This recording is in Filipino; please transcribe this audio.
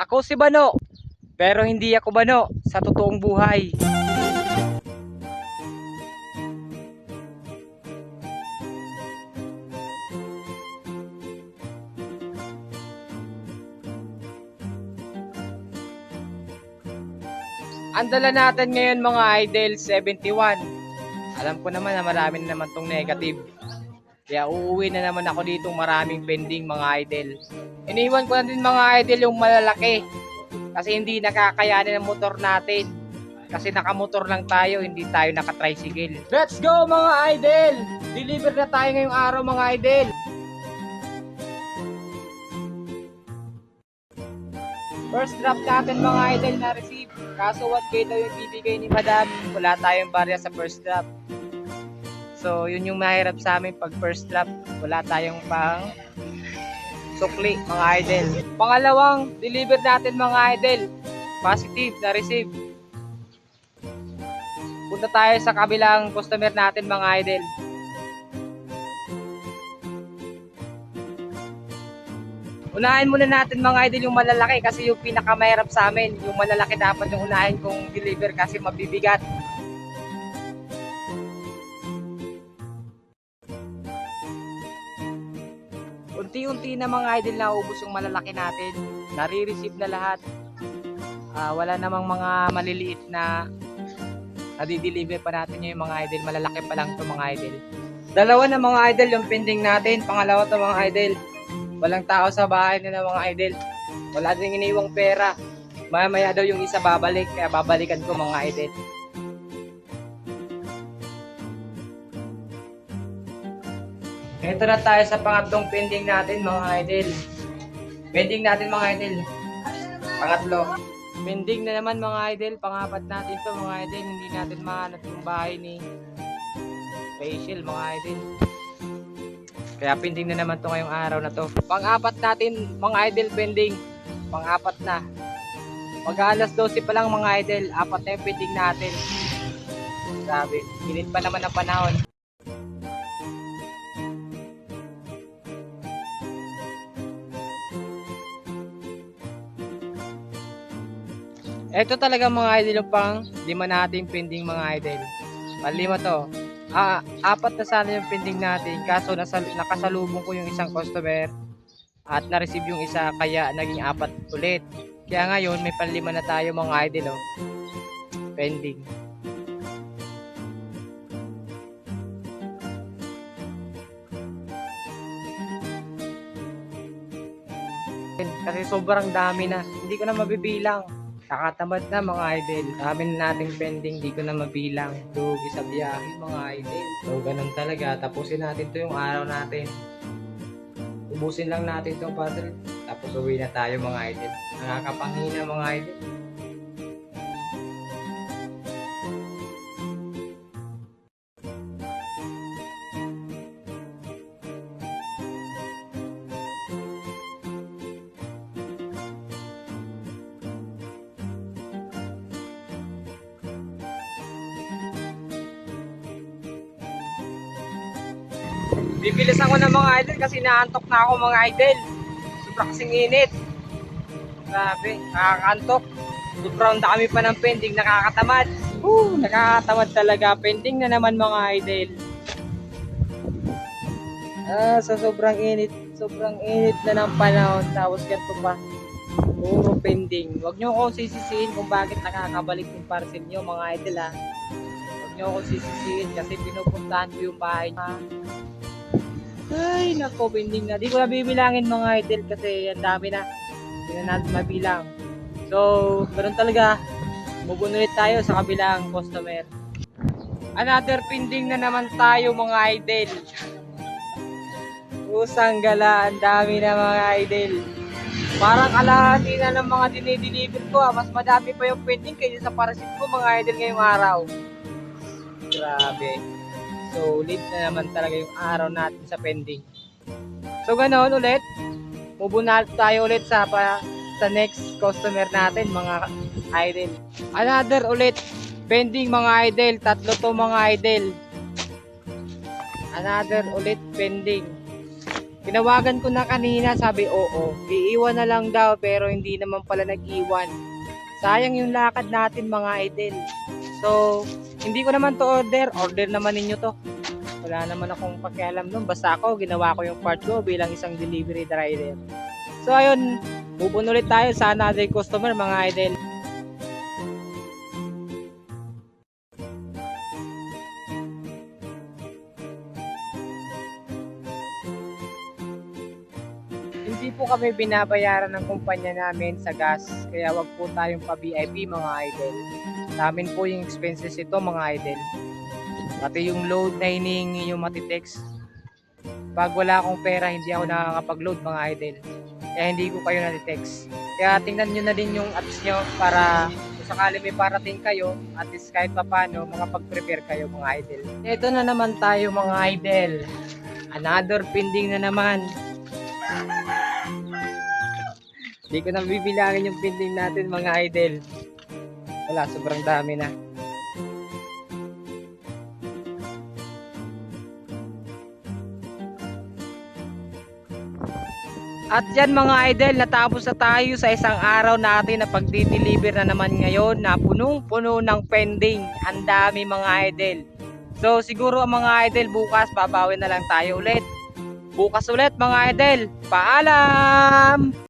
Ako si Bano, pero hindi ako Bano sa totoong buhay. Ang dala natin ngayon mga idol, 71. Alam ko naman na marami na naman tong negative. Kaya uuwi na naman ako dito maraming pending mga idol. Iniwan ko na din mga idol yung malalaki. Kasi hindi nakakayanin ng motor natin. Kasi nakamotor lang tayo, hindi tayo naka-tricycle. Let's go mga idol! Deliver na tayo ngayong araw mga idol. First drop natin mga idol na receive. Kaso 1K daw yung bibigay ni madam. Wala tayong barya sa first drop. So yun yung mahirap sa amin pag first drop. Wala tayong pang sukli mga idol. Pangalawang deliver natin mga idol. Positive na receive. Punta tayo sa kabilang customer natin mga idol. Unahin muna natin mga idol yung malalaki kasi yung pinakamahirap sa amin. Yung malalaki dapat yung unahin kong deliver kasi mabibigat. Unti-unti na mga idol na ubos yung malalaki natin. Nare-receive na lahat. Wala namang mga maliliit na nadi-deliver pa natin yung mga idol. Malalaki pa lang to mga idol. Dalawa na mga idol yung pending natin. Pangalawa to mga idol. Walang tao sa bahay nila mga idol. Wala din iniwang pera. Maya daw yung isa babalik. Kaya babalikan ko mga idol. Ito na tayo sa pangatlong pending natin mga idol. Pending natin mga idol. Pangatlo. Pending na naman mga idol. Pangapat natin to mga idol. Hindi natin mahanap yung bahay ni Facial mga idol. Kaya pending na naman to ngayong araw na to. Pang-apat natin mga idol pending. Pang-apat na. Mag-alas 12 pa lang mga idol. Apat na yung pending natin. Grabe. Init pa naman ang panahon. Ito talaga mga idol yung pang lima nating pending mga idol. Palima to. Apat na sana yung pending natin kaso nakasalubong ko yung isang customer at na-receive yung isa kaya naging apat ulit. Kaya ngayon may panlima na tayo mga idol pending. Kasi sobrang dami na. Hindi ko na mabibilang. Nakatamad na mga idol. Dami na nating pending, di ko na mabilang. Lugi sa biyahe mga idol. So ganun talaga. Tapusin natin to yung araw natin. Ubusin lang natin tong puzzle. Tapos uwi na tayo mga idol. Nakakapanghina mga idol. Bibilis ako ng mga idol kasi naantok na ako mga idol. Sobrang kasing init. Grabe, nakakaantok. Sobrang dami pa ng pending, nakakatamad. Nakakatamad talaga. Pending na naman mga idol. Sa sobrang init na ng panahon. Tapos ganito pa. Puro pending. Huwag nyo akong sisisihin kung bakit nakakabalik yung parcel nyo mga idol ha. Huwag nyo akong sisisihin kasi pinupuntahan ko yung bahay nyo. Ay, nako, pending na. Di ko na bibilangin mga idol kasi ang dami na. Hindi na natin mabilang. So, ganoon talaga. Move on ulit tayo sa kabilang customer. Another pending na naman tayo mga idol. Usang gala, ang dami na mga idol. Parang kalahati na ng mga dinideliver ko. Mas madami pa yung pending kaysa sa parasit ko mga idol ngayong araw. Grabe. Solid na naman talaga yung araw natin sa pending. So ganoon ulit. Move na tayo ulit sa next customer natin mga idol. Another ulit pending mga idol. Tatlo to mga idol. Another ulit pending. Tinawagan ko na kanina, sabi oo, iiwan na lang daw pero hindi naman pala nag-iwan. Sayang yung lakad natin mga idol. So, hindi ko naman to order naman ninyo to. Wala naman akong pakialam nun, basta ako ginawa ko yung part ko bilang isang delivery driver. So ayun, move on ulit tayo sa another customer mga idol. Hindi po kami binabayaran ng kumpanya namin sa gas, kaya wag po tayong pa-VIP mga idol. Sa amin po yung expenses ito mga idol. Pati yung load na hinihingi yung Matitex. Pag wala akong pera, hindi ako nakakapag-load mga idol. Kaya hindi ko kayo na-text. Kaya tingnan nyo na din yung apps nyo para kung sakali may parating kayo, at least kahit pa paano, makapag-prepare kayo mga idol. Ito na naman tayo mga idol. Another pending na naman. Hindi ko na bibilangin yung pending natin mga idol. Wala, sobrang dami na. At yan mga idol, natapos na tayo sa isang araw natin na pagdi-deliver na naman ngayon na punong-puno ng pending. Ang dami mga idol. So siguro mga idol, bukas babawi na lang tayo ulit. Bukas ulit mga idol. Paalam!